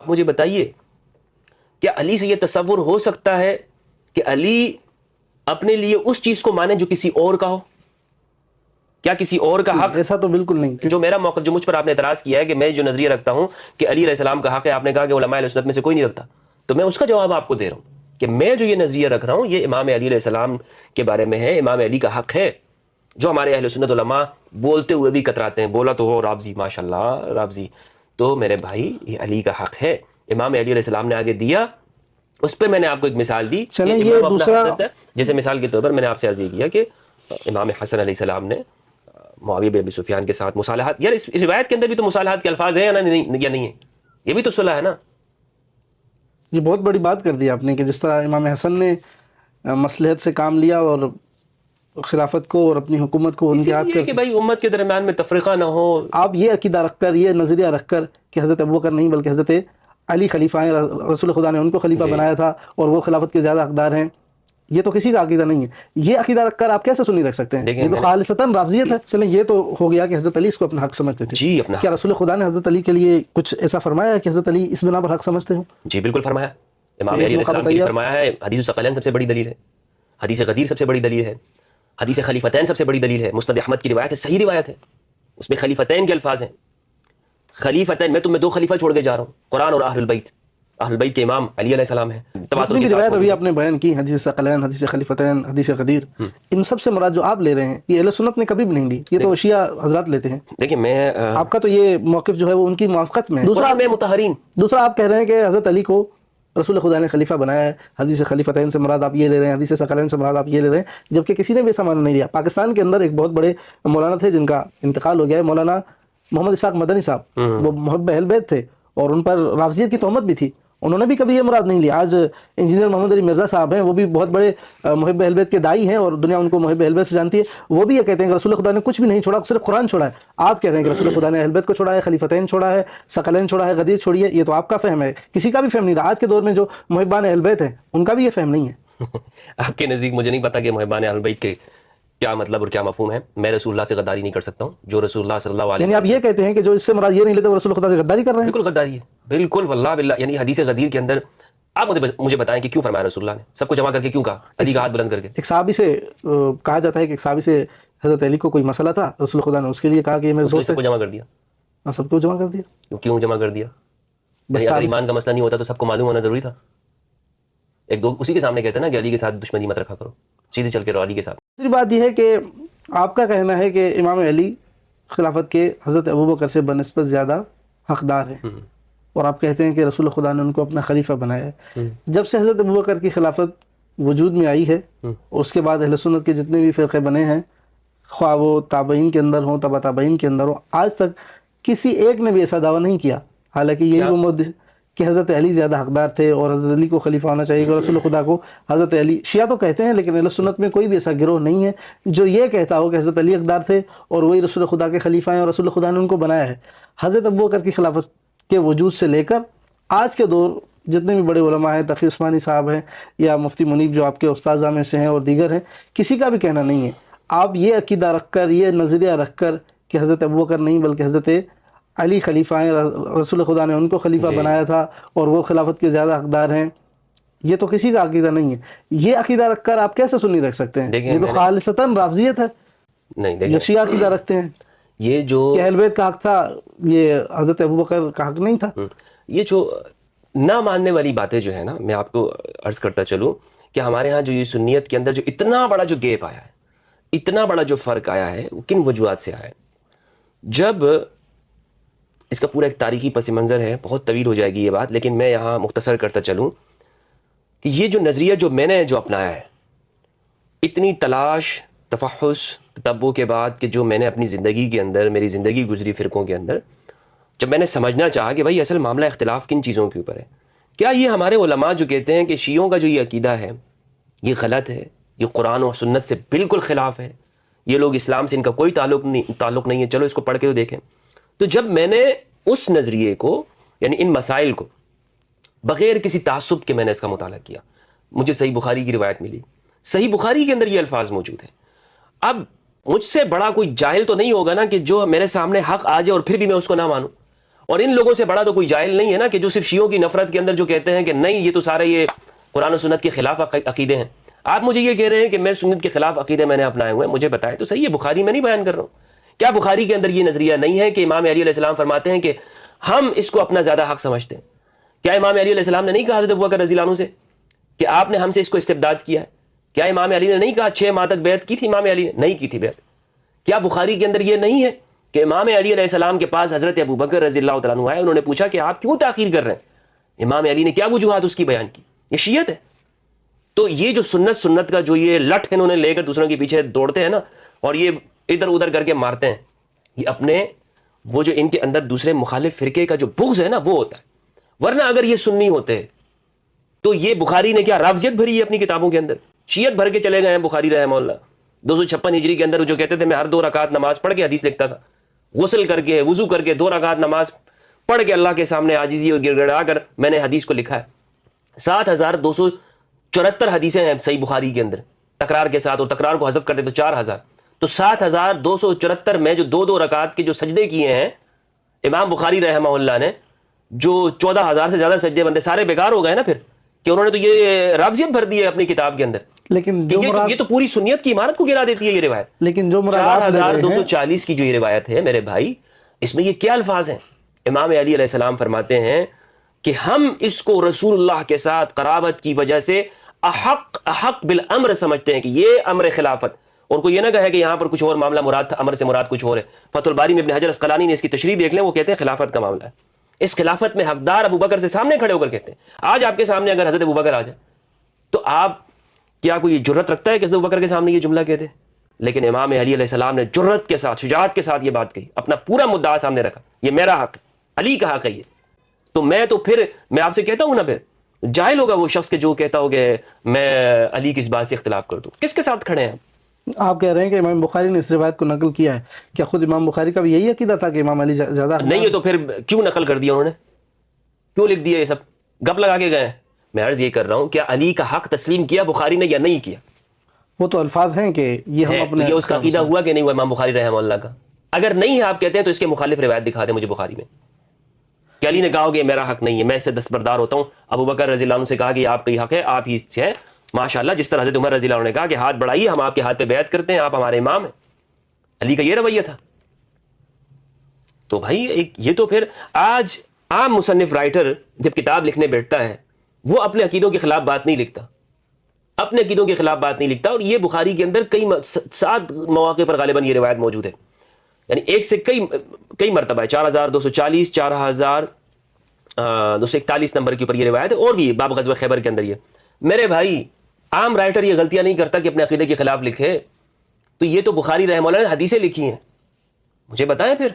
مجھے بتائیے کیا علی سے یہ تصور ہو سکتا ہے کہ علی اپنے لیے اس چیز کو مانے جو کسی اور کا ہو؟ کیا کسی اور کا حق؟ ایسا تو بالکل نہیں. جو میرا موقف، جو مجھ پر آپ نے اعتراض کیا ہے کہ میں جو نظریہ رکھتا ہوں کہ علی علیہ السلام کا حق ہے، آپ نے کہا کہ علماء اہل سنت میں سے کوئی نہیں رکھتا، تو میں اس کا جواب آپ کو دے رہا ہوں کہ میں جو یہ نظریہ رکھ رہا ہوں یہ امام علی علیہ السلام کے بارے میں ہے، امام علی کا حق ہے، جو ہمارے اہل سنت علماء بولتے ہوئے بھی کتراتے ہیں. بولا تو وہ رافضی، ماشاء اللہ رافضی. تو میرے بھائی یہ علی کا حق ہے، امام علی علیہ السلام نے آگے دیا. اس پہ میں نے آپ کو ایک مثال دی. چلیں یہ دوسرا، جیسے مثال کے طور پر میں نے آپ سے عرض یہ کیا کہ امام حسن علیہ السلام نے معاویہ بن ابی سفیان کے ساتھ مصالحات، یار اس روایت کے اندر بھی تو مصالحات کے الفاظ ہیں یا نہیں ہے؟ یہ بھی تو صلح ہے نا. یہ بہت بڑی بات کر دی آپ نے کہ جس طرح امام حسن نے مصلحت سے کام لیا اور خلافت کو اور اپنی حکومت کو ان کے ہاتھ کہ بھائی امت کے درمیان میں تفرقہ نہ ہو. آپ یہ عقیدہ رکھ کر، یہ نظریہ رکھ کر کہ حضرت ابوبکر نہیں بلکہ حضرت علی خلیفہ ہیں، رسول خدا نے ان کو خلیفہ بنایا تھا اور وہ خلافت کے زیادہ حقدار ہیں، یہ تو کسی کا عقیدہ نہیں ہے. یہ عقیدہ رکھ کر آپ کیسے سنی رکھ سکتے ہیں؟ یہ تو خالصتاً رافضیت ہے. چلیں یہ تو ہو گیا کہ حضرت علی اس کو اپنا حق سمجھتے تھے. جی اپنا کیا رسول خدا نے حضرت علی کے لیے کچھ ایسا فرمایا ہے کہ حضرت علی اس بنا پر حق سمجھتے ہوں؟ جی بالکل فرمایا. امام علی علیہ السلام نے فرمایا ہے، حدیث الثقلین سب سے بڑی دلیل ہے، حدیث غدیر سب سے بڑی دلیل ہے، حدیث خلیفتین سب سے بڑی دلیل ہے. مسند احمد کی روایت ہے، صحیح روایت ہے، اس میں خلیفتین کے الفاظ ہیں. خلیفتین، میں تمہیں دو خلیفہ چھوڑ کے جا رہا ہوں، قرآن اور اہل البیت. اہل البیت کے امام علی علیہ السلام ہیں. جتنی بھی روایت ابھی آپ نے بیان کی، حدیث ثقلین، حدیث خلیفتین، حدیث غدیر، ان سب سے مراد جو آپ لے رہے ہیں یہ اہل سنت نے کبھی بھی نہیں لی، یہ تو شیعہ حضرات لیتے ہیں. دیکھیں میں آپ کا تو یہ موقف جو ہے وہ ان کی موافقت میں ہے. دوسرا آپ کہہ رہے ہیں کہ حضرت علی کو رسول خدا نے خلیفہ بنایا ہے، حدیث خلیفتین سے مراد آپ یہ لے رہے ہیں، حدیث ثقلین سے مراد آپ یہ لے رہے ہیں، جبکہ کسی نے بھی ایسا معنی نہیں لیا. پاکستان کے اندر ایک بہت بڑے مولانا تھے جن کا انتقال ہو گیا ہے، مولانا محمد اسحاق مدنی صاحب. وہ محب اہل بیت تھے اور ان پر رافضیت کی تہمت بھی تھی، انہوں نے بھی کبھی یہ مراد نہیں لیا. آج انجینئر محمد علی مرزا صاحب ہیں، وہ بھی بہت بڑے محب اہل بیت کے دائی ہیں اور دنیا ان کو محب اہل بیت سے جانتی ہے. وہ بھی یہ کہتے ہیں کہ رسول خدا نے کچھ بھی نہیں چھوڑا، صرف قرآن چھوڑا ہے. آپ کہتے ہیں کہ رسول خدا نے اہل بیت کو چھوڑا ہے، خلیفتین چھوڑا ہے، ثقلین چھوڑا ہے، غدیر چھوڑی ہے. یہ تو آپ کا فہم ہے، کسی کا بھی فہم نہیں رہا. آج کے دور میں جو محبان اہل بیت ہیں ان کا بھی یہ فہم نہیں ہے. آپ کے نزدیک مجھے نہیں پتا کہ محبان اہل بیت کے کیا مطلب اور کیا مفہوم ہے. میں رسول اللہ سے غداری نہیں کر سکتا ہوں. جو رسول اللہ صلی اللہ علیہ یعنی آپ یہ کہتے ہیں کہ جو اس سے مراد یہ نہیں لیتے وہ رسول خدا سے غداری کر رہے ہیں؟ بالکل غداری ہے، بالکل واللہ باللہ. یعنی حدیث غدیر کے اندر آپ مجھے بتائیں کہ کیوں فرمایا رسول اللہ نے؟ سب کو جمع کر کے کیوں کہا؟ علی کا ہاتھ بلند کر کے. ایک صحابی سے کہا جاتا ہے کہ ایک صحابی سے حضرت علی کو کوئی مسئلہ تھا، رسول خدا نے اس کے لیے کہا کہ یہ میرے دوست سب کو جمع کر دیا. سب کو جمع کر دیا. کیوں جمع کر دیا؟ اگر ایمان کا مسئلہ نہیں ہوتا تو سب کو معلوم ہونا ضروری تھا. ایک دو اسی کے سامنے کہتے ہیں نا کہ علی کے ساتھ دشمنی مت رکھا کرو، سیدھے چل کے رہو علی کے ساتھ. دوسری بات یہ ہے کہ آپ کا کہنا ہے کہ امام علی خلافت کے حضرت ابوبکر سے بنسبت زیادہ حقدار ہیں، اور آپ کہتے ہیں کہ رسول خدا نے ان کو اپنا خلیفہ بنایا ہے. جب سے حضرت ابوبکر کی خلافت وجود میں آئی ہے، اس کے بعد اہل سنت کے جتنے بھی فرقے بنے ہیں، خواہ وہ تابعین کے اندر ہوں، تبع تابعین کے اندر ہوں، آج تک کسی ایک نے بھی ایسا دعویٰ نہیں کیا، حالانکہ یہی وہ مد کہ حضرت علی زیادہ حقدار تھے اور حضرت علی کو خلیفہ ہونا چاہیے کہ رسول خدا کو حضرت علی. شیعہ تو کہتے ہیں لیکن اہل سنت میں کوئی بھی ایسا گروہ نہیں ہے جو یہ کہتا ہو کہ حضرت علی حقدار تھے اور وہی رسول خدا کے خلیفہ ہیں اور رسول خدا نے ان کو بنایا ہے. حضرت ابوبکر کی خلافت کے وجود سے لے کر آج کے دور جتنے بھی بڑے علماء ہیں، تقی عثمانی صاحب ہیں یا مفتی منیب جو آپ کے استاذہ میں سے ہیں اور دیگر ہیں، کسی کا بھی کہنا نہیں ہے. آپ یہ عقیدہ رکھ کر، یہ نظریہ رکھ کر کہ حضرت ابوبکر نہیں بلکہ حضرت علی خلیفہ ہیں، رسول خدا نے ان کو خلیفہ بنایا تھا اور وہ خلافت کے زیادہ حقدار ہیں، یہ تو کسی کا عقیدہ نہیں ہے. یہ عقیدہ رکھ کر آپ کیسے سنی رکھ سکتے ہیں؟ یہ تو خالصتاً رافضیت ہے. نہیں جو شیعہ عقیدہ رکھتے ہیں یہ جو کہ اہل بیت کا حق تھا، یہ حضرت ابوبکر کا حق نہیں تھا. یہ جو نہ ماننے والی باتیں جو ہے نا، میں آپ کو عرض کرتا چلوں کہ ہمارے ہاں جو یہ سنیت کے اندر جو اتنا بڑا جو گیپ آیا ہے، اتنا بڑا جو فرق آیا ہے، وہ کن وجوہات سے آیا ہے؟ جب اس کا پورا ایک تاریخی پس منظر ہے، بہت طویل ہو جائے گی یہ بات، لیکن میں یہاں مختصر کرتا چلوں کہ یہ جو نظریہ جو میں نے جو اپنایا ہے، اتنی تلاش، تفحص، تتبع کے بعد کہ جو میں نے اپنی زندگی کے اندر، میری زندگی گزری فرقوں کے اندر، جب میں نے سمجھنا چاہا کہ بھائی اصل معاملہ اختلاف کن چیزوں کے اوپر ہے. کیا یہ ہمارے علماء جو کہتے ہیں کہ شیعوں کا جو یہ عقیدہ ہے یہ غلط ہے، یہ قرآن و سنت سے بالکل خلاف ہے، یہ لوگ اسلام سے ان کا کوئی تعلق نہیں ہے، چلو اس کو پڑھ کے تو دیکھیں. تو جب میں نے اس نظریے کو، یعنی ان مسائل کو بغیر کسی تعصب کے میں نے اس کا مطالعہ کیا، مجھے صحیح بخاری کی روایت ملی. صحیح بخاری کے اندر یہ الفاظ موجود ہیں. اب مجھ سے بڑا کوئی جاہل تو نہیں ہوگا نا کہ جو میرے سامنے حق آ جائے اور پھر بھی میں اس کو نہ مانوں، اور ان لوگوں سے بڑا تو کوئی جاہل نہیں ہے نا کہ جو صرف شیعوں کی نفرت کے اندر جو کہتے ہیں کہ نہیں یہ تو سارے یہ قرآن و سنت کے خلاف عقیدے ہیں. آپ مجھے یہ کہہ رہے ہیں کہ میں سنت کے خلاف عقیدے میں نے اپنائے ہوئے ہیں, مجھے بتائیں تو صحیح ہے, بخاری میں نہیں بیان کر رہا ہوں. کیا بخاری کے اندر یہ نظریہ نہیں ہے کہ امام علی علیہ السلام فرماتے ہیں کہ ہم اس کو اپنا زیادہ حق سمجھتے ہیں؟ کیا امام علی علیہ السلام نے نہیں کہا حضرت ابوبکر رضی اللہ عنہ سے کہ آپ نے ہم سے اس کو استبداد کیا ہے؟ کیا امام علی نے نہیں کہا 6 ماہ تک بیعت کی تھی امام علی نے؟ نہیں کی تھی بیعت. کیا بخاری کے اندر یہ نہیں ہے کہ امام علی علیہ السلام کے پاس حضرت ابوبکر رضی اللہ تعالیٰ عنہ آئے, انہوں نے پوچھا کہ آپ کیوں تاخیر کر رہے ہیں؟ امام علی نے کیا وجوہات اس کی بیان کی؟ یہ شیعت ہے. تو یہ جو سنت کا جو یہ لٹ ہے انہوں نے لے کر دوسروں کے پیچھے دوڑتے ہیں نا, اور یہ ادھر ادھر کر کے مارتے ہیں, یہ اپنے وہ جو ان کے اندر دوسرے مخالف فرقے کا جو بغض ہے نا وہ ہوتا ہے. ورنہ اگر یہ سنی ہوتے تو یہ بخاری نے کیا رافضیت بھری ہے اپنی کتابوں کے اندر؟ شیعت بھر کے چلے گئے ہیں بخاری رحمہ اللہ. 256 ہجری کے اندر جو کہتے تھے میں ہر 2 رکعت نماز پڑھ کے حدیث لکھتا تھا, غسل کر کے وضو کر کے 2 رکعت نماز پڑھ کے اللہ کے سامنے عاجزی اور گڑ گڑا کر میں نے حدیث کو لکھا ہے. 7274 حدیثیں ہیں صحیح بخاری کے اندر تکرار کے ساتھ, اور تکرار کو حذف کر دے تو 4000. تو 7274 میں جو 2 رکعت کے جو سجدے کیے ہیں امام بخاری رحمہ اللہ نے, جو 14000 سے زیادہ سجدے بندے سارے بیکار ہو گئے نا پھر, کہ انہوں نے تو یہ رافضیت بھر دی ہے اپنی کتاب کے اندر. لیکن جو یہ تو پوری سنیت کی عمارت کو گرا دیتی ہے یہ روایت. لیکن جو مراد 4240 کی جو یہ روایت ہے میرے بھائی, اس میں یہ کیا الفاظ ہیں؟ امام علی علیہ السلام فرماتے ہیں کہ ہم اس کو رسول اللہ کے ساتھ قرابت کی وجہ سے احق بالامر سمجھتے ہیں کہ یہ امر خلافت. اور کوئی یہ نہ کہے کہ یہاں پر کچھ اور معاملہ مراد تھا, امر سے مراد کچھ اور ہے. فتح الباری میں ابن حجر اسقلانی نے اس کی تشریح دیکھ لیں, وہ کہتے ہیں خلافت کا معاملہ ہے. اس خلافت میں حقدار ابوبکر سے سامنے کھڑے ہو کر کہتے ہیں. آج آپ کے سامنے اگر حضرت ابوبکر آ جائے تو آپ کیا کوئی جرت رکھتا ہے کہ حضرت ابوبکر کے سامنے یہ جملہ کہتے؟ لیکن امام علی علیہ السلام نے جرت کے ساتھ, شجاعت کے ساتھ یہ بات کہی, اپنا پورا مدعا سامنے رکھا, یہ میرا حق ہے, علی کا حق ہے یہ. تو میں آپ سے کہتا ہوں نا, پھر جاہل ہوگا وہ شخص کہ جو کہتا ہو کہ میں علی کی اس بات سے اختلاف کر دوں. کس کے ساتھ کھڑے ہیں آپ کہہ رہے ہیں کہ امام بخاری نے اس روایت کو نقل کیا ہے, کیا خود امام بخاری کا بھی یہی عقیدہ تھا کہ امام علی زیادہ نہیں ہے؟ تو پھر کیوں نقل کر دیا انہوں نے, کیوں لکھ دیا یہ سب, گپ لگا کے گئے؟ میں عرض یہ کر رہا ہوں کیا علی کا حق تسلیم کیا بخاری نے یا نہیں کیا؟ وہ تو الفاظ ہیں کہ یہ ہم اپنے یہ اس کا عقیدہ ہوا کہ نہیں ہوا امام بخاری رحمہ اللہ کا؟ اگر نہیں ہے آپ کہتے ہیں تو اس کے مخالف روایت دکھا دیں مجھے بخاری میں کہ علی نے کہا کہ میرا حق نہیں ہے, میں اس سے دستبردار ہوتا ہوں. ابوبکر رضی اللہ عنہ سے کہا کہ آپ کا ہی حق ہے, آپ ہی سے ہے ماشاءاللہ, جس طرح حضرت عمر رضی اللہ عنہ نے کہا کہ ہاتھ بڑھائیے ہم آپ کے ہاتھ پہ بیعت کرتے ہیں, آپ ہمارے امام ہیں. علی کا یہ رویہ تھا. تو بھائی یہ تو پھر آج عام مصنف رائٹر جب کتاب لکھنے بیٹھتا ہے وہ اپنے عقیدوں کے خلاف بات نہیں لکھتا, اپنے عقیدوں کے خلاف بات نہیں لکھتا. اور یہ بخاری کے اندر 7 مواقع پر غالباً یہ روایت موجود ہے, یعنی ایک سے کئی مرتبہ ہے. 4240 4241 نمبر کے اوپر یہ روایت ہے, اور بھی باب غزوہ خیبر کے اندر. یہ میرے بھائی عام رائٹر یہ غلطیاں نہیں کرتا کہ اپنے عقیدے کے خلاف لکھے. تو یہ تو بخاری رحمہ اللہ نے حدیثیں لکھی ہیں, مجھے بتائیں پھر.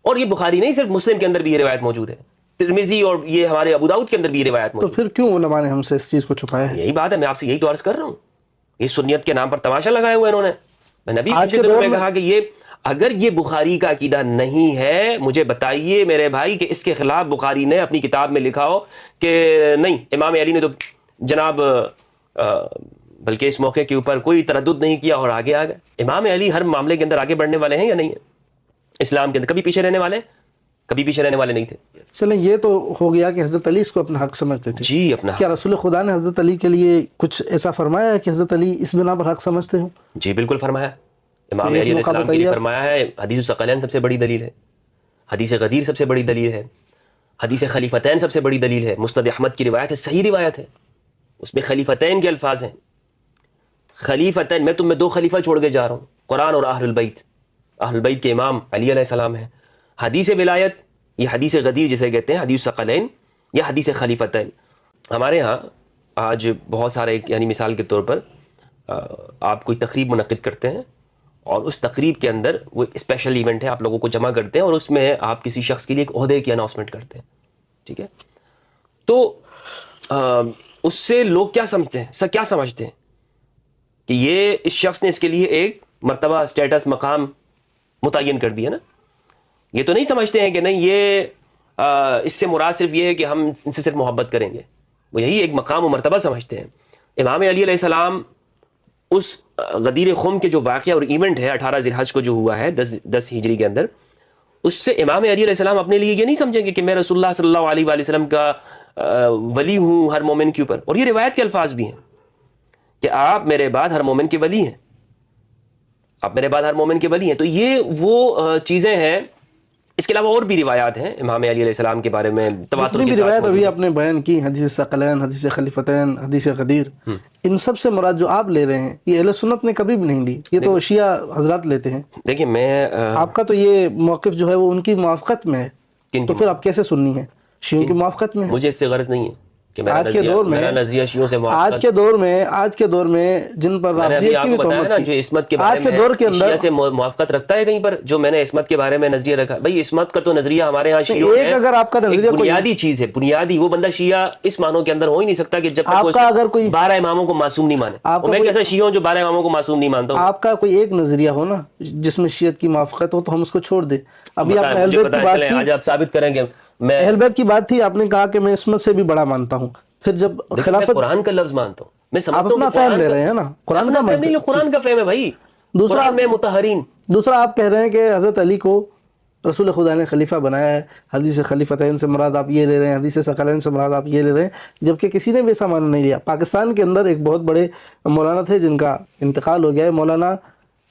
اور یہ بخاری نہیں, صرف مسلم کے اندر بھی یہ روایت موجود ہے, ترمذی اور یہ ہمارے ابو داؤد کے اندر بھی یہ روایت موجود ہے. تو پھر کیوں علماء نے ہم سے اس چیز کو چھپایا ہے؟ یہی بات ہے, میں آپ سے یہی تو عرض کر رہا ہوں. یہ سنیت کے نام پر تماشا لگائے ہوئے انہوں نے. میں نبی آج کے کے دور دور میں میں کہا کہ یہ اگر یہ بخاری کا عقیدہ نہیں ہے مجھے بتائیے میرے بھائی کہ اس کے خلاف بخاری نے اپنی کتاب میں لکھا ہو کہ نہیں امام علی نے تو جناب بلکہ اس موقع کے اوپر کوئی تردد نہیں کیا اور آگے آ گئے. امام علی ہر معاملے کے اندر آگے بڑھنے والے ہیں یا نہیں ہیں؟ اسلام کے اندر کبھی پیچھے رہنے والے, کبھی پیچھے رہنے والے نہیں تھے. چلیں یہ تو ہو گیا کہ حضرت علی اس کو اپنا حق سمجھتے تھے. جی اپنا کیا رسول خدا نے حضرت علی کے لیے کچھ ایسا فرمایا ہے کہ حضرت علی اس بنا پر حق سمجھتے ہوں؟ جی بالکل فرمایا. امام علی علیہ السلام کے لیے فرمایا ہے, حدیث الثقلین سب سے بڑی دلیل ہے, حدیث غدیر سب سے بڑی دلیل ہے, حدیث خلیفتین سب سے بڑی دلیل ہے. مستد احمد کی روایت ہے, صحیح روایت ہے, اس میں خلیفتین کے الفاظ ہیں. خلیفتین, میں تم میں 2 خلیفہ چھوڑ کے جا رہا ہوں, قرآن اور اہل البیت. اہل البیت کے امام علی علیہ السلام ہیں. حدیث ولایت یہ حدیث غدیر جسے کہتے ہیں, حدیث الثقلین یا حدیث خلیفتین. ہمارے ہاں آج بہت سارے, یعنی مثال کے طور پر آپ کوئی تقریب منعقد کرتے ہیں اور اس تقریب کے اندر وہ اسپیشل ایونٹ ہے, آپ لوگوں کو جمع کرتے ہیں اور اس میں آپ کسی شخص کے لیے ایک عہدے کی اناؤنسمنٹ کرتے ہیں, ٹھیک ہے. تو اس سے لوگ کیا سمجھتے ہیں, کیا سمجھتے ہیں کہ یہ اس شخص نے اس کے لیے ایک مرتبہ, اسٹیٹس, مقام متعین کر دیا نا. یہ تو نہیں سمجھتے ہیں کہ نہیں یہ اس سے مراد صرف یہ ہے کہ ہم ان سے صرف محبت کریں گے, وہ یہی ایک مقام و مرتبہ سمجھتے ہیں. امام علی علیہ السلام اس غدیر خم کے جو واقعہ اور ایونٹ ہے 18 ذی الحج کو جو ہوا ہے 10 ہجری کے اندر, اس سے امام علی علیہ السلام اپنے لیے یہ نہیں سمجھیں گے کہ میں رسول اللہ صلی اللہ علیہ وآلہ وسلم کا ولی ہوں ہر مومن کے اوپر. اور یہ روایت کے الفاظ بھی ہیں کہ آپ میرے بعد ہر مومن کے ولی ہیں, آپ میرے بعد ہر مومن کے ولی ہیں. تو یہ وہ چیزیں ہیں. اس کے علاوہ اور بھی روایات ہیں امام علی علیہ السلام کے بارے میں تواتر جتنی کے بھی ساتھ روایت موجود ابھی ہیں. آپ نے بیان کی، حدیث ثقلین، حدیث خلیفتین، حدیث غدیر، ان سب سے مراد جو آپ لے رہے ہیں یہ اہل سنت نے کبھی بھی نہیں لی، یہ تو شیعہ حضرات لیتے ہیں. دیکھیں میں آپ کا تو یہ موقف جو ہے وہ ان کی موافقت میں ہے، کن تو کی پھر آپ کیسے سننی ہے؟ شیعوں کی موافقت میں ہے. مجھے اس سے غرض نہیں ہے کہ آج کے دور میں، میرا نظریہ شیعوں سے آج موافقت. کے دور میں جن پر میں نے ابھی رافضیت آپ کی کو بھی بتایا نا تہمت جو تھی، عصمت کے آج بارے کے میں دور کے اندر شیعہ سے موافقت رکھتا ہے کہیں پر، جو میں نے عصمت کے بارے میں نظریہ رکھا. بھائی عصمت کا تو نظریہ ہمارے ہاں شیعوں میں ایک اگر آپ کا نظریہ ایک کوئی بنیادی چیز ہے، بنیادی. وہ بندہ شیعہ اس معنوں کے اندر ہو ہی نہیں سکتا کہ جب تک آپ کا اگر کوئی 12 اماموں کو معصوم نہیں مانے. آپ اور کا میں کوئی کیسا شیعہ ہوں جو 12 اماموں کو معصوم نہیں مانتا ہوں. آپ کا کوئی ایک نظریہ ہو نا جس میں شیعت کی موافقت ہو تو ہم اس کو چھوڑ دیں. ابھی آپ نے اہل مجھے بیت پتا کی ہے، بات چلیں کی، آج آپ ثابت کریں کہ میں اہل بیت کی بات تھی، آپ نے کہا کہ میں عصمت سے بھی بڑا مانتا ہوں. پھر جب دیکھیں میں خلافت، قرآن کا لفظ مانتا ہوں، میں آپ سمجھتا ہوں اپنا کہ فہم قرآن لے کا رہے ہیں نا، قرآن اپنا کا فہم نہیں لو، قرآن کا فہم ہے بھائی. قرآن میں مطہرین. دوسرا آپ کہہ رہے ہیں کہ حضرت علی کو رسول خدا نے خلیفہ بنایا ہے، حدیث خلیفتین سے مراد آپ یہ لے رہے ہیں، حدیث ثقلین سے مراد آپ یہ لے رہے ہیں، جبکہ کسی نے بھی ایسا معنی نہیں لیا. پاکستان کے اندر ایک بہت بڑے مولانا تھے جن کا انتقال ہو گیا ہے، مولانا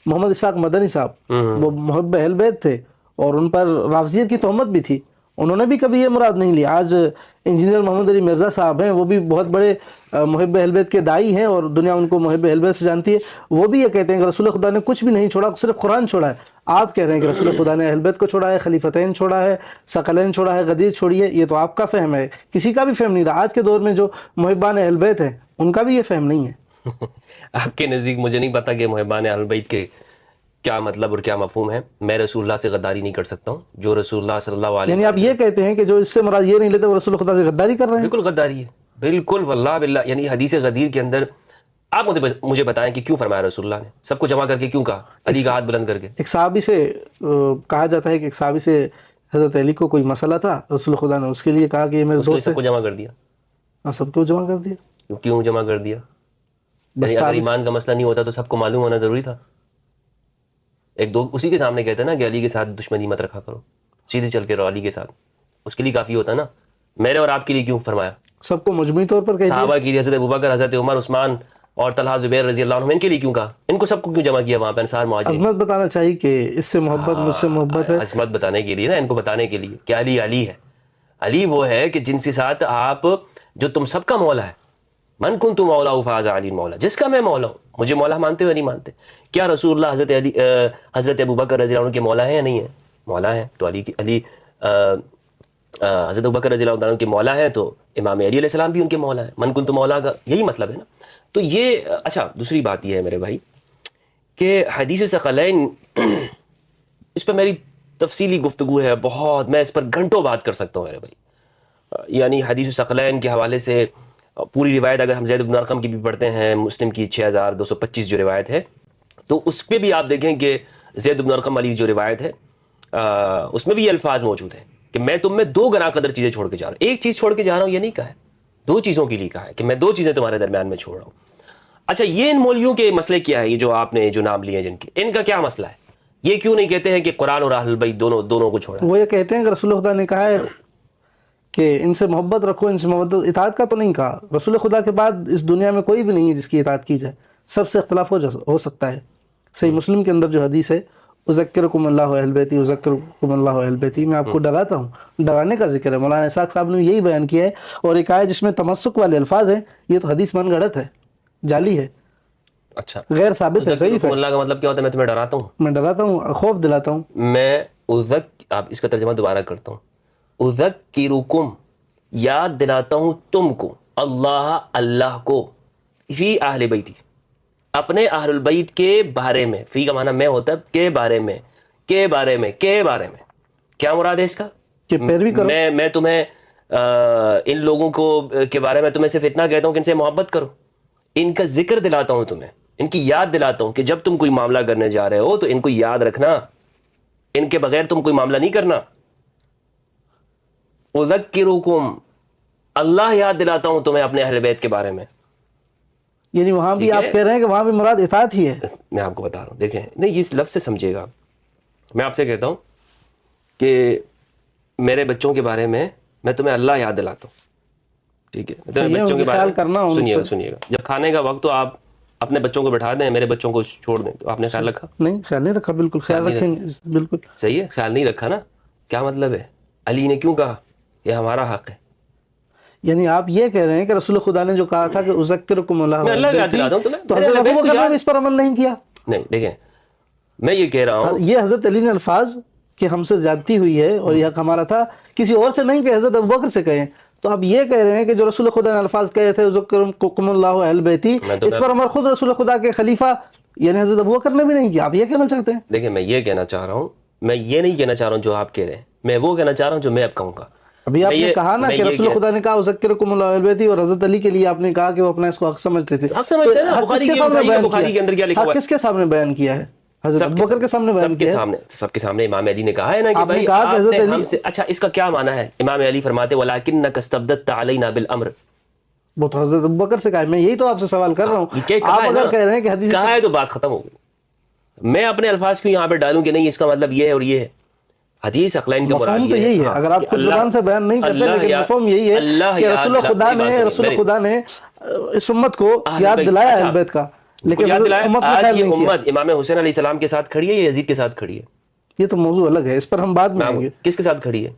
محمد اسحاق مدنی صاحب. وہ محب اہل بیت تھے اور ان پر رافضیت کی تہمت بھی تھی. انہوں نے بھی کبھی یہ مراد نہیں لی. آج انجینئر محمد علی مرزا صاحب ہیں، وہ بھی بہت بڑے محب اہل بیت کے داعی ہیں اور دنیا ان کو محب اہل بیت سے جانتی ہے. وہ بھی یہ کہتے ہیں کہ رسول خدا نے کچھ بھی نہیں چھوڑا، صرف قرآن چھوڑا ہے. آپ کہہ رہے ہیں کہ رسول خدا نے اہل بیت کو چھوڑا ہے، خلیفتین چھوڑا ہے، ثقلین چھوڑا ہے، غدیر چھوڑی ہے. یہ تو آپ کا فہم ہے، کسی کا بھی فہم نہیں رہا. آج کے دور میں جو محبان اہل بیت ہیں ان کا بھی یہ فہم نہیں ہے. آپ کے نزدیک مجھے نہیں پتا کہ محبان اہل بیت کے کیا مطلب اور کیا مفہوم ہے. میں رسول اللہ سے غداری نہیں کر سکتا ہوں. جو رسول اللہ صلی اللہ علیہ یعنی آپ یہ کہتے ہیں کہ جو اس سے مراد یہ نہیں لیتے وہ رسول خدا سے غداری کر رہے ہیں؟ بالکل غداری ہے، بالکل واللہ باللہ. یعنی حدیث غدیر کے اندر آپ مجھے بتائیں کہ کیوں فرمایا رسول اللہ نے؟ سب کو جمع کر کے کیوں کہا؟ علی کا ہاتھ بلند کر کے. ایک صحابی سے کہا جاتا ہے کہ ایک صحابی سے حضرت علی کو کوئی مسئلہ تھا، رسول خدا نے اس کے لیے کہا کہ یہ میرے اس نے دوست سب کو جمع کر دیا. ہے. سب کو جمع کر دیا. کیوں جمع کر دیا؟ یعنی اگر ایمان کا مسئلہ نہیں ہوتا تو سب کو معلوم ہونا ضروری تھا. ایک دو اسی کے سامنے کہتے ہیں نا کہ علی کے ساتھ دشمنی مت رکھا کرو، سیدھے چل کے رہو علی کے ساتھ. اس کے لیے کافی ہوتا نا. میرے اور آپ کے لیے کیوں فرمایا؟ سب کو مجموعی طور پر کہہ دیا. صحابہ کے لیے حضرت ابوبکر، حضرت عمر، عثمان اور طلحہ، زبیر رضی اللہ عنہ، ان کے لیے کیوں کہا؟ ان کو سب کو کیوں جمع کیا وہاں پہ انصار مہاجرین؟ عظمت بتانا چاہیے کہ اس سے محبت، مجھ سے محبت ہے. عظمت بتانے کے لیے نا، ان کو بتانے کے لیے کہ علی علی ہے. علی وہ ہے کہ جن کے ساتھ آپ، جو تم سب کا مولا ہے. من کنت مولا فہذا علی مولا، جس کا میں مولا ہوں. مجھے مولا مانتے ہو یا نہیں مانتے؟ کیا رسول اللہ حضرت ابوبکر رضی اللہ عنہ کے مولا ہیں یا نہیں ہیں؟ مولا ہیں. تو علی حضرت ابوبکر رضی اللہ عنہ کے مولا ہیں، تو امام علی علیہ السلام بھی ان کے مولا ہیں. من کنت مولا کا یہی مطلب ہے نا. تو یہ اچھا، دوسری بات یہ ہے میرے بھائی کہ حدیث ثقلین اس پہ میری تفصیلی گفتگو ہے بہت، میں اس پر گھنٹوں بات کر سکتا ہوں میرے بھائی. یعنی حدیث ثقلین کے حوالے سے پوری روایت اگر ہم زید بن ارقم کی بھی پڑھتے ہیں، مسلم کی 6225 جو روایت ہے، تو اس پہ بھی آپ دیکھیں کہ زید بن ارقم علی جو روایت ہے اس میں بھی یہ الفاظ موجود ہیں کہ میں تم میں 2 گراں قدر چیزیں چھوڑ کے جا رہا ہوں. ایک چیز چھوڑ کے جا رہا ہوں یہ نہیں کہا ہے، 2 چیزوں کے لیے کہا ہے کہ میں 2 چیزیں تمہارے درمیان میں چھوڑ رہا ہوں. اچھا، یہ ان مولویوں کے مسئلے کیا ہے؟ یہ جو آپ نے جو نام لیے ہیں جن کے، ان کا کیا مسئلہ ہے؟ یہ کیوں نہیں کہتے ہیں کہ قرآن اور اہل بیت دونوں کو چھوڑا؟ وہ یہ کہتے ہیں کہ رسول خدا نے کہا ہے کہ ان سے محبت رکھو، ان سے محبت. اطاعت کا تو نہیں کہا. رسول خدا کے بعد اس دنیا میں کوئی بھی نہیں ہے جس کی اطاعت کی جائے. سب سے اختلاف ہو سکتا ہے. صحیح مسلم کے اندر جو حدیث ہے، اذکرکم اللہ اہل بیتی، اذکرکم اللہ اہل بیتی، میں آپ کو ڈراتا ہوں، ڈرانے کا ذکر ہے. مولانا اسحاق صاحب نے یہی بیان کیا ہے. اور ایک آیت جس میں تمسک والے الفاظ ہیں، یہ تو حدیث من گھڑت ہے، جعلی ہے، اچھا غیر ثابت ہے. صحیح ہے. اللہ کا مطلب کیا ہوتا ہے؟ میں تمہیں ڈراتا ہوں، میں ڈراتا ہوں، خوف دلاتا ہوں. میں آپ اس کا ترجمہ دوبارہ کرتا ہوں. اذکرکم، یاد دلاتا ہوں تم کو، اللہ کو، فی اہل بیتی، اپنے اہل البیت کے بارے میں. فی کا معنی میں ہوتا ہے کے بارے میں، کے بارے میں، کے بارے میں. کیا مراد ہے اس کا؟ کہ پیروی کرو. میں تمہیں ان لوگوں کو کے بارے میں تمہیں صرف اتنا کہتا ہوں کہ ان سے محبت کرو. ان کا ذکر دلاتا ہوں تمہیں، ان کی یاد دلاتا ہوں کہ جب تم کوئی معاملہ کرنے جا رہے ہو تو ان کو یاد رکھنا، ان کے بغیر تم کوئی معاملہ نہیں کرنا. اذکرکم، اللہ یاد دلاتا ہوں تمہیں اپنے اہل بیت کے بارے میں. یعنی وہاں بھی آپ کہہ رہے ہیں کہ وہاں بھی مراد اطاعت ہی ہے. میں آپ کو بتا رہا ہوں، دیکھیں نہیں، اس لفظ سے سمجھے گا. میں آپ سے کہتا ہوں کہ میرے بچوں کے بارے میں میں تمہیں اللہ یاد دلاتا ہوں، ٹھیک ہے، میں تمہیں بچوں کے بارے میں سنیے گا، جب کھانے کا وقت تو آپ اپنے بچوں کو بٹھا دیں، میرے بچوں کو چھوڑ دیں، تو آپ نے خیال رکھا؟ نہیں، خیال نہیں رکھا، بالکل خیال رکھیں گے، بالکل صحیح ہے، خیال نہیں رکھا نا، کیا مطلب ہے؟ علی نے کیوں کہا یہ ہمارا حق ہے؟ یعنی آپ یہ کہہ رہے ہیں کہ رسول خدا نے جو کہا تھا کہ اذکرکم اللہ میں اللہ کو یاد دلاتا ہوں تو حضرت ابوبکر نے اس پر عمل نہیں کیا؟ نہیں، دیکھیں میں یہ کہہ رہا ہوں، یہ حضرت علی نے الفاظ کہ ہم سے زیادتی ہوئی ہے اور یہ حق ہمارا تھا کسی اور سے نہیں کہ حضرت ابوبکر سے کہیں، تو آپ یہ کہہ رہے ہیں کہ جو رسول خدا نے الفاظ کہے تھے اذکرکم اللہ اہل بیتی، اس پر عمل خود رسول خدا کے خلیفہ یعنی حضرت ابوبکر نے بھی نہیں کیا، آپ یہ کہنا چاہتے ہیں؟ دیکھیں میں یہ کہنا چاہ رہا ہوں، میں یہ نہیں کہنا چاہ رہا ہوں جو آپ کہہ رہے ہیں، میں وہ کہنا چاہ رہا ہوں جو میں اب کہوں گا۔ ابھی آپ نے کہا نا کہ رسول خدا نے کہا اذکرکم اللہ اہل بیتی، اور حضرت علی کے لیے آپ نے کہا کہ وہ اپنا اس کو حق سمجھتے تھے، حق سمجھتے ہیں نا، بخاری کے اندر کیا لکھا ہوا ہے؟ کس کے سامنے بیان کیا ہے؟ حضرت ابوبکر کے سامنے بیان کیا ہے؟ سب کے سامنے امام علی نے کہا ہے نا کہ آپ نے بھائی کہا کہ حضرت علی، اچھا اس کا کیا معنی ہے؟ امام علی فرماتے وَلَكِنَّكَ اسْتَبْدَدْتَ عَلَيْنَا بِالْأَمْرِ، وہ تو حضرت ابوبکر سے کہا ہے، میں یہی تو آپ سے سوال کر رہا ہوں، آپ اگر کہہ رہے ہیں کہ حدیث کہا ہے تو بات ختم ہو گئی، میں اپنے الفاظ کیوں یہاں پہ ڈالوں کہ نہیں اس کا مطلب یہ ہے اور یہ ہے؟ حدیث عقلین کا مراد مفہوم تو یہی ہے، اگر آپ خود زبان سے بیان نہیں کرتے لیکن مفہوم یہی ہے کہ رسول خدا نے اس امت کو یاد دلایا اہل بیت کا، لیکن امت نے خیال نہیں کیا۔ امت امام حسین علیہ السلام کے ساتھ کھڑی ہے یا یزید کے ساتھ کھڑی ہے؟ یہ تو موضوع الگ ہے، اس پر ہم بعد میں آئیں گے۔ کس کے ساتھ کھڑی ہے؟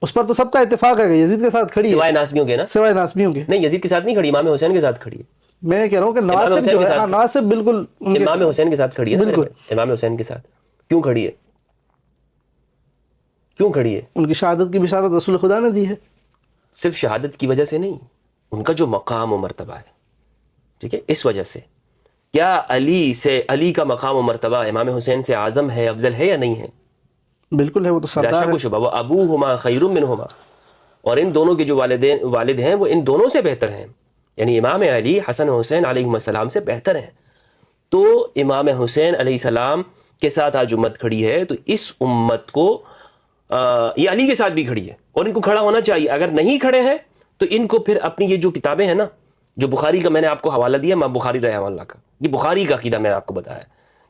اس پر تو سب کا اتفاق ہے کہ یزید کے ساتھ کھڑی ہے، سوائے ناسبیوں کے نا، سوائے ناسبیوں کے۔ نہیں یزید کے ساتھ نہیں کھڑی، امام حسین کے ساتھ کھڑی ہے۔ میں کہہ رہا ہوں کہ نواسب جو ہے، نواسب بالکل امام حسین کے ساتھ کھڑی ہے، بالکل امام حسین کے ساتھ کیوں کھڑی ہے؟ کیوں کھڑی ہے؟ ان کی شہادت کی بشارت رسول خدا نے دی ہے۔ صرف شہادت کی وجہ سے نہیں، ان کا جو مقام و مرتبہ ہے، ٹھیک ہے، اس وجہ سے کیا علی کا مقام و مرتبہ امام حسین سے اعظم ہے، افضل ہے یا نہیں ہے؟ بالکل ہے، وہ تو سردار ہے۔ شبہ ابوہما خیر منہما، اور ان دونوں کے جو والد ہیں وہ ان دونوں سے بہتر ہیں، یعنی امام علی حسن حسین علیہ السلام سے بہتر ہیں۔ تو امام حسین علیہ السلام کے ساتھ آج امت کھڑی ہے، تو اس امت کو یہ علی کے ساتھ بھی کھڑی ہے اور ان کو کھڑا ہونا چاہیے۔ اگر نہیں کھڑے ہیں تو ان کو پھر اپنی یہ جو کتابیں ہیں نا، جو بخاری کا میں نے آپ کو حوالہ دیا، امام بخاری رحمہ اللہ کا، یہ بخاری کا عقیدہ میں نے آپ کو بتایا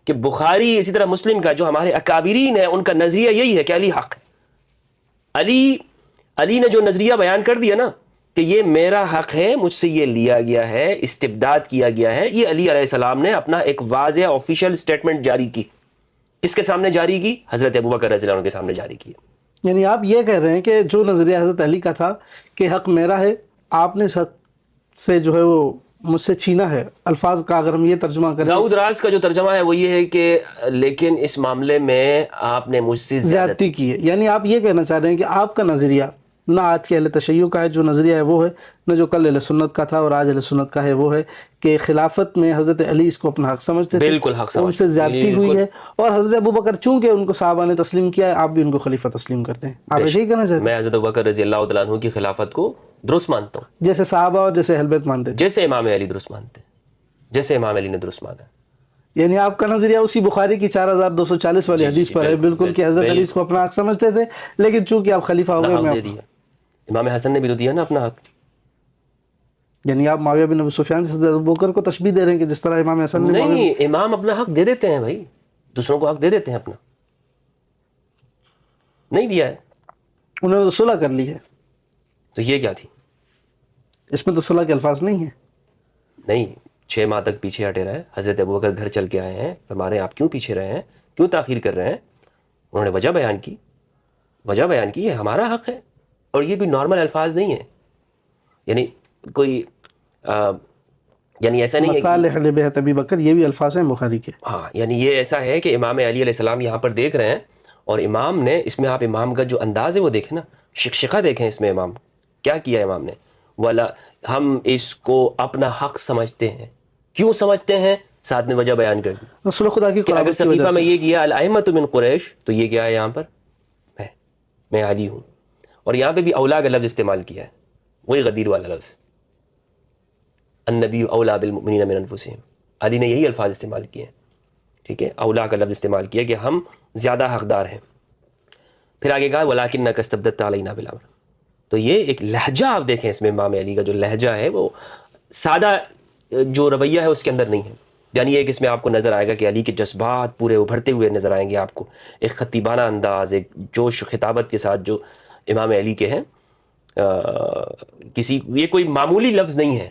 کہ بخاری اسی طرح مسلم کا جو ہمارے اکابرین ہیں ان کا نظریہ یہی ہے کہ علی حق ہے۔ علی نے جو نظریہ بیان کر دیا نا کہ یہ میرا حق ہے، مجھ سے یہ لیا گیا ہے، استبداد کیا گیا ہے، یہ علی علیہ السلام نے اپنا ایک واضح آفیشیل سٹیٹمنٹ جاری کی۔ کس کے سامنے جاری کی؟ حضرت ابوبکر رضی اللہ عنہ کے سامنے جاری کی۔ یعنی آپ یہ کہہ رہے ہیں کہ جو نظریہ حضرت علی کا تھا کہ حق میرا ہے، آپ نے اس حق سے جو ہے وہ مجھ سے چھینا ہے۔ الفاظ کا اگر ہم یہ ترجمہ کریں، داؤد راز کا جو ترجمہ ہے وہ یہ ہے کہ لیکن اس معاملے میں آپ نے مجھ سے زیادتی کی ہے۔ یعنی آپ یہ کہنا چاہ رہے ہیں کہ آپ کا نظریہ نہ آج کے اہل تشیع کا ہے، جو نظریہ ہے وہ ہے، نہ جو کل اہل سنت کا تھا اور آج اہل سنت کا ہے وہ ہے کہ خلافت میں حضرت علی اس کو اپنا حق سمجھتے تھے، بالکل حق سمجھتے، ان سے زیادتی ہوئی ہے، اور حضرت ابوبکر چونکہ ان کو صحابہ نے تسلیم کیا ہے، آپ بھی ان کو خلیفہ تسلیم کرتے ہیں۔ آپ یہی کہنا چاہتے ہیں؟ میں حضرت ابوبکر رضی اللہ تعالیٰ عنہ کی خلافت کو درست مانتا ہوں، جیسے صحابہ اور جیسے اہل بیت مانتے تھے، جیسے امام علی درست مانتے ہیں، جیسے امام علی نے درست مانا۔ یعنی آپ کا نظریہ اسی بخاری کی 4240 والی حدیث پر ہے، بالکل، کہ حضرت علی اس کو اپنا حق سمجھتے تھے، لیکن چونکہ آپ خلیفہ ہو گئے، دے دیا۔ امام حسن نے بھی تو دیا نا اپنا حق۔ یعنی آپ معاویہ بن ابی سفیان سے حضرت ابوبکر کو تشبیہ دے رہے ہیں کہ جس طرح امام حسن نے نہیں، امام اپنا حق دے دیتے ہیں بھائی، دوسروں کو حق دے دیتے ہیں، اپنا نہیں دیا ہے، انہوں نے تو صلح کر لی ہے۔ تو یہ کیا تھی؟ اس میں تو صلح کے الفاظ نہیں ہیں۔ نہیں، 6 ماہ تک پیچھے ہٹے رہے، حضرت ابوبکر گھر چل کے آئے ہیں، ہمارے آپ کیوں پیچھے رہے ہیں، کیوں تاخیر کر رہے ہیں؟ انہوں نے وجہ بیان کی، یہ ہمارا حق ہے، اور یہ کوئی نارمل الفاظ نہیں ہے، یعنی کوئی یعنی ایسا نہیں ہے مصالح لبیعت ابی بکر، یہ بھی الفاظ ہیں بخاری کے۔ ہاں، یعنی یہ ایسا ہے کہ امام علی علیہ السلام یہاں پر دیکھ رہے ہیں، اور امام نے اس میں، آپ امام کا جو انداز ہے وہ دیکھیں نا، شکشقہ دیکھیں اس میں امام کیا کیا ہے۔ امام نے والا ہم اس کو اپنا حق سمجھتے ہیں، کیوں سمجھتے ہیں؟ ساتھ نے وجہ بیان کر دی۔ رسول خدا کی اگر قرابت کی وجہ صحیفہ میں سے یہ کیا الائمۃ من قریش، تو یہ کیا ہے یہاں پر؟ میں علی ہوں، اور یہاں پہ بھی اولا کا لفظ استعمال کیا ہے، وہی غدیر والا لفظ، النبی اولا بالمؤمنین من انفسہم، علی نے یہی الفاظ استعمال کیے ہیں، ٹھیک ہے، اولا کا لفظ استعمال کیا کہ ہم زیادہ حقدار ہیں۔ پھر آگے کہا وَلَٰكِنَّكَ اسْتَبْدَدْتَ عَلَيْنَا بِالْأَمْرِ، تو یہ ایک لہجہ آپ دیکھیں اس میں، امام علی کا جو لہجہ ہے وہ سادہ جو رویہ ہے اس کے اندر نہیں ہے، یعنی ایک اس میں آپ کو نظر آئے گا کہ علی کے جذبات پورے ابھرتے ہوئے نظر آئیں گے آپ کو، ایک خطیبانہ انداز، ایک جوش و خطابت کے ساتھ جو امام علی کے ہیں. کسی یہ کوئی معمولی لفظ نہیں ہے.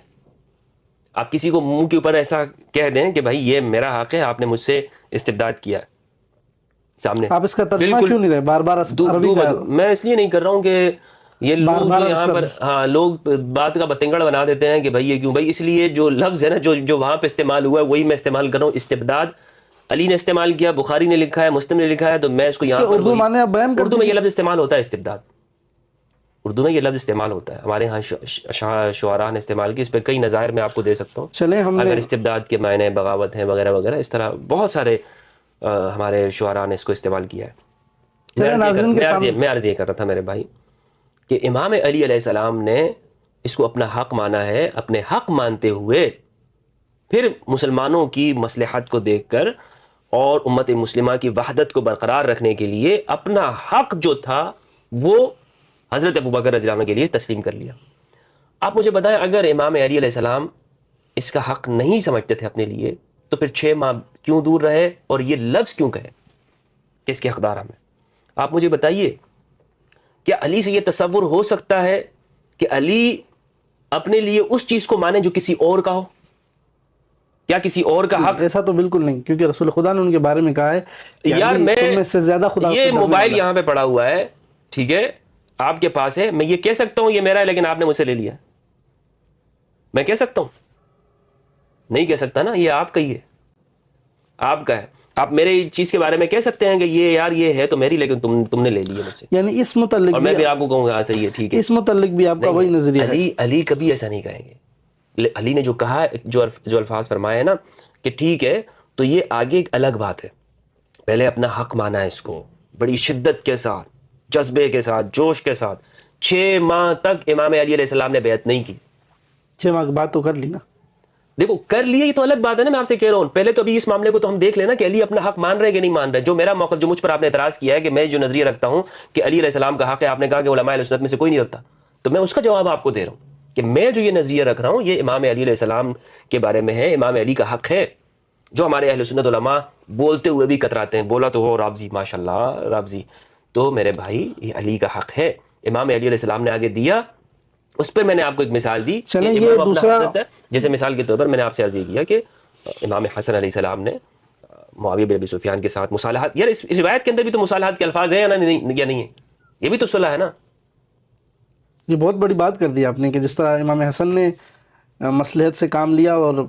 آپ کسی کو منہ کے اوپر ایسا کہہ دیں کہ بھائی یہ میرا حق ہے، آپ نے مجھ سے استبداد کیا ہے، سامنے آپ اس کا ترجمہ کیوں نہیں رہے بار بار عربی کا؟ میں اس لیے نہیں کر رہا ہوں کہ یہ لوگ بار جو یہاں پر ہاں لوگ بات کا بتنگڑ بنا دیتے ہیں کہ بھائی یہ کیوں، بھائی اس لیے جو لفظ ہے نا جو وہاں پہ استعمال ہوا ہے وہی میں استعمال کر رہا ہوں. استبداد علی نے استعمال کیا، بخاری نے لکھا ہے، مسلم نے لکھا ہے، تو میں اس کو یہاں پر اردو معنی آپ بیان کر اردو میں یہ لفظ استعمال ہوتا ہے استبداد. اردو میں یہ لفظ استعمال ہوتا ہے، ہمارے ہاں شعراء نے استعمال کی. اس پہ کئی نظائر میں آپ کو دے سکتا ہوں. چلیں ہم اگر نے استبداد کے معنی بغاوت ہیں وغیرہ وغیرہ، اس طرح بہت سارے ہمارے شعراء نے اس کو استعمال کیا ہے. میں عرض یہ کر رہا تھا میرے بھائی کہ امام علی علیہ السلام نے اس کو اپنا حق مانا ہے. اپنے حق مانتے ہوئے پھر مسلمانوں کی مصلحت کو دیکھ کر اور امت مسلمہ کی وحدت کو برقرار رکھنے کے لیے اپنا حق جو تھا وہ حضرت ابوبکر رضی اللہ عنہ کے لیے تسلیم کر لیا. آپ مجھے بتائیں اگر امام علی علیہ السلام اس کا حق نہیں سمجھتے تھے اپنے لیے تو پھر 6 ماہ کیوں دور رہے اور یہ لفظ کیوں کہے کہ اس کے حقدار ہمیں؟ آپ مجھے بتائیے کیا علی سے یہ تصور ہو سکتا ہے کہ علی اپنے لیے اس چیز کو مانے جو کسی اور کا ہو؟ کیا کسی اور کا حق؟ ایسا تو بالکل نہیں، کیونکہ رسول خدا نے ان کے بارے میں کہا ہے یار میں سے زیادہ خدا یہ موبائل یہاں پہ پڑا ہوا ہے، ٹھیک ہے، آپ کے پاس ہے، میں یہ کہہ سکتا ہوں یہ میرا ہے لیکن آپ نے مجھ سے لے لیا. میں کہہ سکتا ہوں؟ نہیں کہہ سکتا نا، یہ آپ کا ہی ہے، آپ کا ہے. آپ میرے چیز کے بارے میں کہہ سکتے ہیں کہ یہ یار یہ ہے تو میری، لیکن تم نے لے لی ہے مجھ سے، یعنی اس متعلق اور میں بھی آپ کو کہوں گا ہاں صحیح ہے ٹھیک ہے. اس متعلق بھی آپ کا وہی نظریہ ہے؟ علی کبھی ایسا نہیں کہیں گے. علی نے جو کہا، جو الفاظ فرمائے ہیں نا کہ ٹھیک ہے، تو یہ آگے ایک الگ بات ہے. پہلے اپنا حق مانا ہے، اس کو بڑی شدت کے ساتھ، جذبے کے ساتھ، جوش کے ساتھ. 6 ماہ تک امام علی علیہ السلام نے بیعت نہیں کی. 6 ماہ کی بات تو کر لی نا. دیکھو کر لیے، یہ تو الگ بات ہے نا. میں آپ سے کہہ رہا ہوں پہلے تو ابھی اس معاملے کو تو ہم دیکھ لینا کہ علی اپنا حق مان رہے کہ نہیں مان رہے. جو میرا موقف، جو مجھ پر آپ نے اعتراض کیا ہے کہ میں جو نظریہ رکھتا ہوں کہ علی علیہ السلام کا حق ہے، آپ نے کہا کہ علماء اہل سنت میں سے کوئی نہیں رکھتا، تو میں اس کا جواب آپ کو دے رہا ہوں کہ میں جو یہ نظریہ رکھ رہا ہوں یہ امام علی علیہ السلام کے بارے میں ہے. امام علی کا حق ہے جو ہمارے اہل سنت علماء بولتے ہوئے بھی کتراتے ہیں. بولا تو وہ رافضی، ماشاء اللہ رافضی. تو میرے بھائی یہ علی کا حق ہے، امام علی علیہ السلام نے آگے دیا. اس پہ میں نے آپ کو ایک مثال دی کہ امام اپنا حضرت ہے. جیسے مثال کے طور پر میں نے آپ سے عرض یہ کیا کہ امام حسن علیہ السلام نے معاویہ بن ابی سفیان کے ساتھ مصالحات، یار اس روایت کے اندر بھی تو مصالحات کے الفاظ ہیں یا نہیں ہے؟ یہ بھی تو صلح ہے نا. یہ بہت بڑی بات کر دی آپ نے کہ جس طرح امام حسن نے مصلحت سے کام لیا اور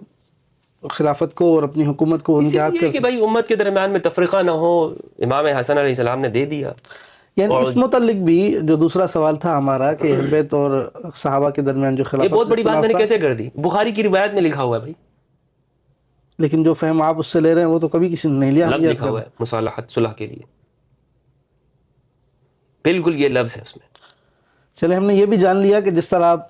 خلافت کو اور اپنی حکومت کو ان کے ہاتھ کہ بھائی امت کے درمیان میں تفرقہ نہ ہو، امام حسن علیہ السلام نے دے دیا. یعنی اس متعلق بھی جو دوسرا سوال تھا ہمارا کہ اہل بیت اور صحابہ کے درمیان جو خلافت، یہ بہت بڑی بات میں نے کیسے کر دی؟ بخاری کی روایت میں لکھا ہوا ہے بھائی. لیکن جو فہم آپ اس سے لے رہے ہیں وہ تو کبھی کسی نے نہیں لیا. لفظ لکھا ہوا ہے مصالحت، صلح کے لیے، بالکل یہ لفظ ہے اس میں. چلے ہم نے یہ بھی جان لیا کہ جس طرح آپ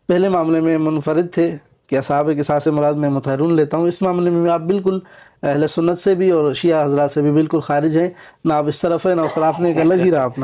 پہلے معاملے میں منفرد تھے کہ اصحاب قصاص سے مراد میں مطہرون لیتا ہوں، اس معاملے میں آپ بالکل اہل سنت سے بھی اور شیعہ حضرات سے بھی بالکل خارج ہیں. نہ آپ اس طرف ہے نہ اس طرف، آپ نے ایک الگ ہی رہا اپنا.